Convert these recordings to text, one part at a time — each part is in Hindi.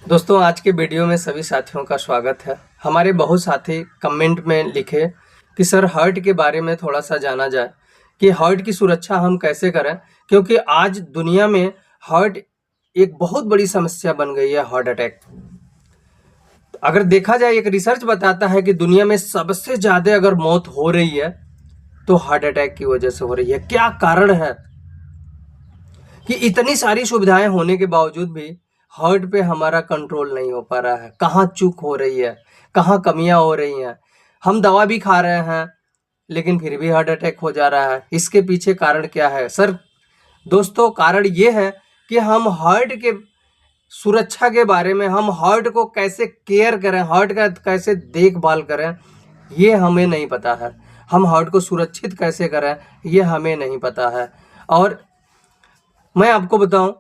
दोस्तों आज के वीडियो में सभी साथियों का स्वागत है। हमारे बहुत साथी कमेंट में लिखे कि सर हार्ट के बारे में थोड़ा सा जाना जाए कि हार्ट की सुरक्षा हम कैसे करें, क्योंकि आज दुनिया में हार्ट एक बहुत बड़ी समस्या बन गई है। हार्ट अटैक अगर देखा जाए, एक रिसर्च बताता है कि दुनिया में सबसे ज़्यादा अगर मौत हो रही है तो हार्ट अटैक की वजह से हो रही है। क्या कारण है कि इतनी सारी सुविधाएं होने के बावजूद भी हार्ट पे हमारा कंट्रोल नहीं हो पा रहा है? कहाँ चूक हो रही है, कहाँ कमियां हो रही हैं? हम दवा भी खा रहे हैं लेकिन फिर भी हार्ट अटैक हो जा रहा है। इसके पीछे कारण क्या है सर? दोस्तों कारण ये है कि हम हार्ट के सुरक्षा के बारे में, हम हार्ट को कैसे केयर करें, हार्ट का कैसे देखभाल करें, ये हमें नहीं पता है। हम हार्ट को सुरक्षित कैसे करें ये हमें नहीं पता है। और मैं आपको बताऊं,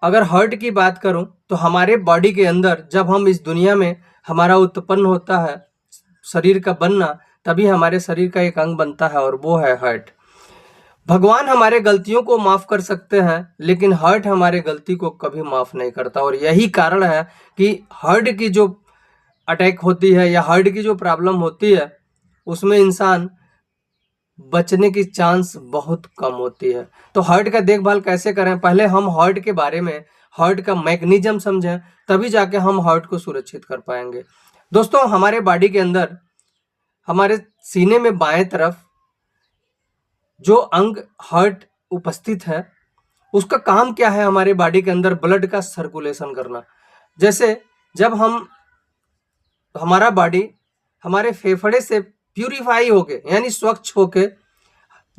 अगर हार्ट की बात करूं तो हमारे बॉडी के अंदर जब हम इस दुनिया में हमारा उत्पन्न होता है, शरीर का बनना, तभी हमारे शरीर का एक अंग बनता है और वो है हार्ट। भगवान हमारे गलतियों को माफ कर सकते हैं लेकिन हार्ट हमारे गलती को कभी माफ नहीं करता। और यही कारण है कि हार्ट की जो अटैक होती है या हार्ट की जो प्रॉब्लम होती है उसमें इंसान बचने की चांस बहुत कम होती है। तो हार्ट का देखभाल कैसे करें? पहले हम हार्ट के बारे में, हार्ट का मैकेनिज्म समझें, तभी जाके हम हार्ट को सुरक्षित कर पाएंगे। दोस्तों हमारे बॉडी के अंदर, हमारे सीने में बाएं तरफ जो अंग हार्ट उपस्थित है, उसका काम क्या है? हमारे बॉडी के अंदर ब्लड का सर्कुलेशन करना। जैसे जब हम, हमारा बॉडी हमारे फेफड़े से प्यूरिफाई होके यानी स्वच्छ होके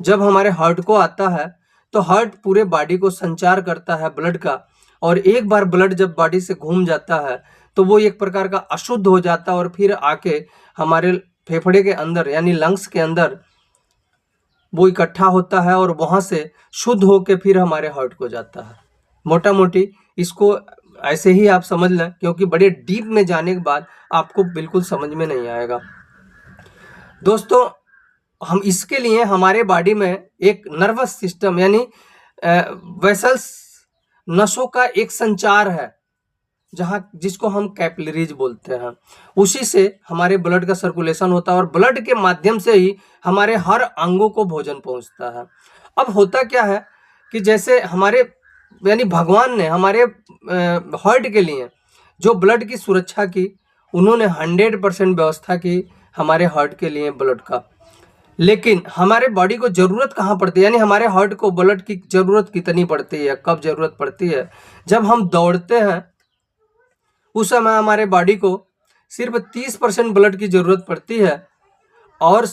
जब हमारे हार्ट को आता है तो हार्ट पूरे बॉडी को संचार करता है ब्लड का। और एक बार ब्लड जब बॉडी से घूम जाता है तो वो एक प्रकार का अशुद्ध हो जाता है और फिर आके हमारे फेफड़े के अंदर यानी लंग्स के अंदर वो इकट्ठा होता है और वहां से शुद्ध होके फिर हमारे हार्ट को जाता है। मोटा मोटी इसको ऐसे ही आप समझ लें, क्योंकि बड़े डीप में जाने के बाद आपको बिल्कुल समझ में नहीं आएगा। दोस्तों हम इसके लिए हमारे बॉडी में एक नर्वस सिस्टम यानी वेसल्स, नसों का एक संचार है जहां, जिसको हम कैपिलरीज बोलते हैं। उसी से हमारे ब्लड का सर्कुलेशन होता है और ब्लड के माध्यम से ही हमारे हर अंगों को भोजन पहुंचता है। अब होता क्या है कि जैसे हमारे यानी भगवान ने हमारे हार्ट के लिए जो ब्लड की सुरक्षा की, उन्होंने 100% व्यवस्था की हमारे हार्ट के लिए ब्लड का। लेकिन हमारे बॉडी को जरूरत कहाँ पड़ती है, यानी हमारे हार्ट को ब्लड की जरूरत कितनी पड़ती है, कब जरूरत पड़ती है? जब हम दौड़ते हैं उस समय हमारे बॉडी को सिर्फ 30% ब्लड की जरूरत पड़ती है। और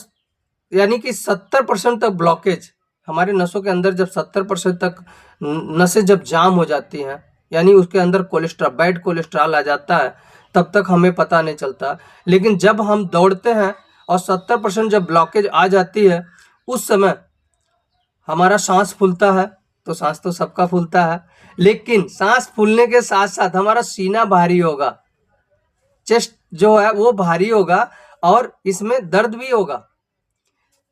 यानी कि 70% तक ब्लॉकेज हमारे नसों के अंदर, जब 70% तक नसें जब जाम हो जाती हैं, यानी उसके अंदर कोलेस्ट्रॉल, बैड कोलेस्ट्रॉल आ जाता है, तब तक हमें पता नहीं चलता। लेकिन जब हम दौड़ते हैं और 70% जब ब्लॉकेज आ जाती है, उस समय हमारा सांस फूलता है। तो सांस तो सबका फूलता है, लेकिन सांस फूलने के साथ साथ हमारा सीना भारी होगा, चेस्ट जो है वो भारी होगा और इसमें दर्द भी होगा।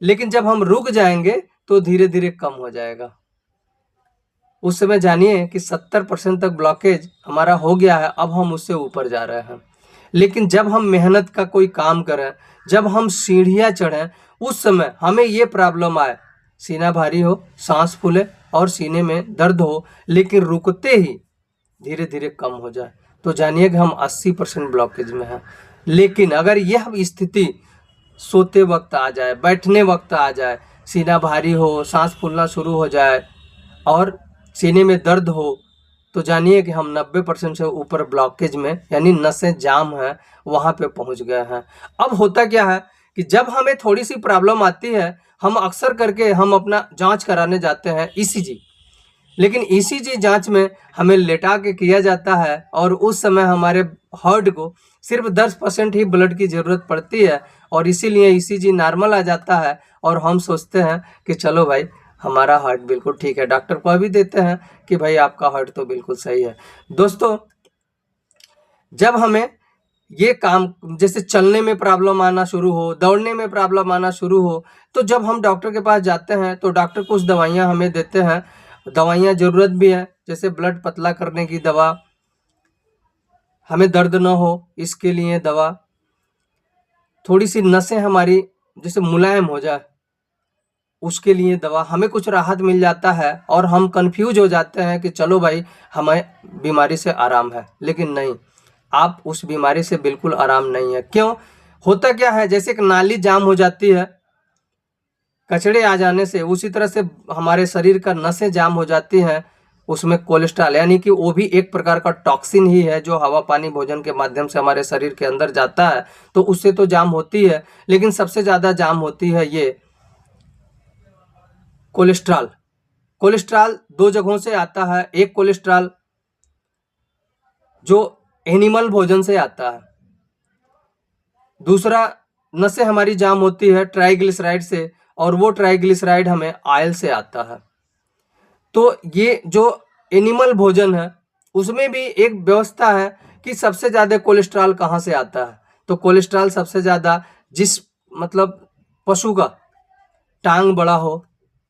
लेकिन जब हम रुक जाएंगे तो धीरे धीरे कम हो जाएगा। उस समय जानिए कि 70% तक ब्लॉकेज हमारा हो गया है, अब हम उससे ऊपर जा रहे हैं। लेकिन जब हम मेहनत का कोई काम करें, जब हम सीढ़ियां चढ़ें, उस समय हमें ये प्रॉब्लम आए, सीना भारी हो, सांस फूले और सीने में दर्द हो, लेकिन रुकते ही धीरे धीरे कम हो जाए, तो जानिए कि हम 80% ब्लॉकेज में हैं। लेकिन अगर यह स्थिति सोते वक्त आ जाए, बैठने वक्त आ जाए, सीना भारी हो, सांस फूलना शुरू हो जाए और सीने में दर्द हो, तो जानिए कि हम 90% से ऊपर ब्लॉकेज में यानी नसें जाम हैं, वहाँ पे पहुँच गए हैं। अब होता क्या है कि जब हमें थोड़ी सी प्रॉब्लम आती है, हम अक्सर करके हम अपना जांच कराने जाते हैं ईसीजी। लेकिन ईसीजी जांच में हमें लेटा के किया जाता है और उस समय हमारे हार्ट को सिर्फ 10% ही ब्लड की ज़रूरत पड़ती है और इसीलिए ईसीजी नॉर्मल आ जाता है और हम सोचते हैं कि चलो भाई हमारा हार्ट बिल्कुल ठीक है। डॉक्टर को भी देते हैं कि भाई आपका हार्ट तो बिल्कुल सही है। दोस्तों जब हमें ये काम, जैसे चलने में प्रॉब्लम आना शुरू हो, दौड़ने में प्रॉब्लम आना शुरू हो, तो जब हम डॉक्टर के पास जाते हैं तो डॉक्टर कुछ दवाइयाँ हमें देते हैं। दवाइयाँ ज़रूरत भी है, जैसे ब्लड पतला करने की दवा, हमें दर्द न हो इसके लिए दवा, थोड़ी सी नसें हमारी जैसे मुलायम हो जाए उसके लिए दवा, हमें कुछ राहत मिल जाता है और हम कंफ्यूज हो जाते हैं कि चलो भाई हमें बीमारी से आराम है, लेकिन नहीं, आप उस बीमारी से बिल्कुल आराम नहीं है। क्यों? होता क्या है, जैसे एक नाली जाम हो जाती है कचड़े आ जाने से, उसी तरह से हमारे शरीर का नसें जाम हो जाती हैं, उसमें कोलेस्ट्रॉल यानी कि वो भी एक प्रकार का टॉक्सिन ही है जो हवा पानी भोजन के माध्यम से हमारे शरीर के अंदर जाता है, तो उससे तो जाम होती है, लेकिन सबसे ज़्यादा जाम होती है ये कोलेस्ट्रॉल। कोलेस्ट्रॉल दो जगहों से आता है, एक कोलेस्ट्रॉल जो एनिमल भोजन से आता है, दूसरा नसें हमारी जाम होती है ट्राइग्लिसराइड से, और वो ट्राइग्लिसराइड हमें ऑयल से आता है। तो ये जो एनिमल भोजन है उसमें भी एक व्यवस्था है कि सबसे ज़्यादा कोलेस्ट्रॉल कहाँ से आता है, तो कोलेस्ट्रॉल सबसे ज़्यादा जिस मतलब पशु का टांग बड़ा हो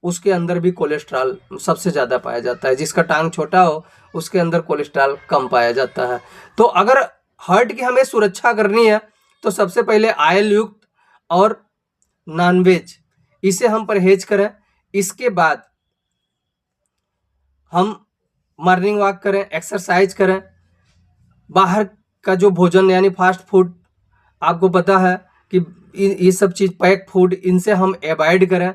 उसके अंदर भी कोलेस्ट्रॉल सबसे ज़्यादा पाया जाता है, जिसका टांग छोटा हो उसके अंदर कोलेस्ट्रॉल कम पाया जाता है। तो अगर हार्ट की हमें सुरक्षा करनी है तो सबसे पहले ऑयल युक्त और नॉनवेज इसे हम परहेज करें। इसके बाद हम मॉर्निंग वॉक करें, एक्सरसाइज करें, बाहर का जो भोजन यानी फास्ट फूड आपको पता है कि ये सब चीज़ पैक फूड इनसे हम अवॉइड करें,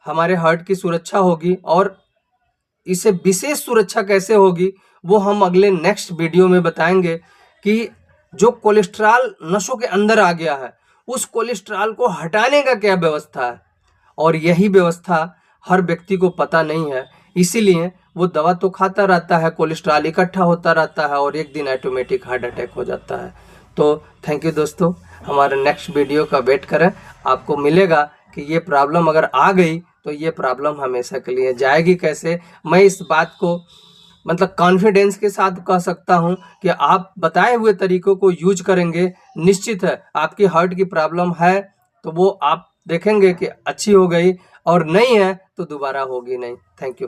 हमारे हार्ट की सुरक्षा होगी। और इसे विशेष सुरक्षा कैसे होगी वो हम अगले नेक्स्ट वीडियो में बताएंगे कि जो कोलेस्ट्रॉल नसों के अंदर आ गया है उस कोलेस्ट्रॉल को हटाने का क्या व्यवस्था है, और यही व्यवस्था हर व्यक्ति को पता नहीं है, इसीलिए वो दवा तो खाता रहता है, कोलेस्ट्रॉल इकट्ठा होता रहता है और एक दिन ऑटोमेटिक हार्ट अटैक हो जाता है। तो थैंक यू दोस्तों, हमारे नेक्स्ट वीडियो का वेट करें, आपको मिलेगा कि ये प्रॉब्लम अगर आ गई तो ये प्रॉब्लम हमेशा के लिए जाएगी कैसे। मैं इस बात को मतलब कॉन्फिडेंस के साथ कह सकता हूं कि आप बताए हुए तरीकों को यूज करेंगे, निश्चित है आपकी हार्ट की प्रॉब्लम है तो वो आप देखेंगे कि अच्छी हो गई, और नहीं है तो दोबारा होगी नहीं। Thank you.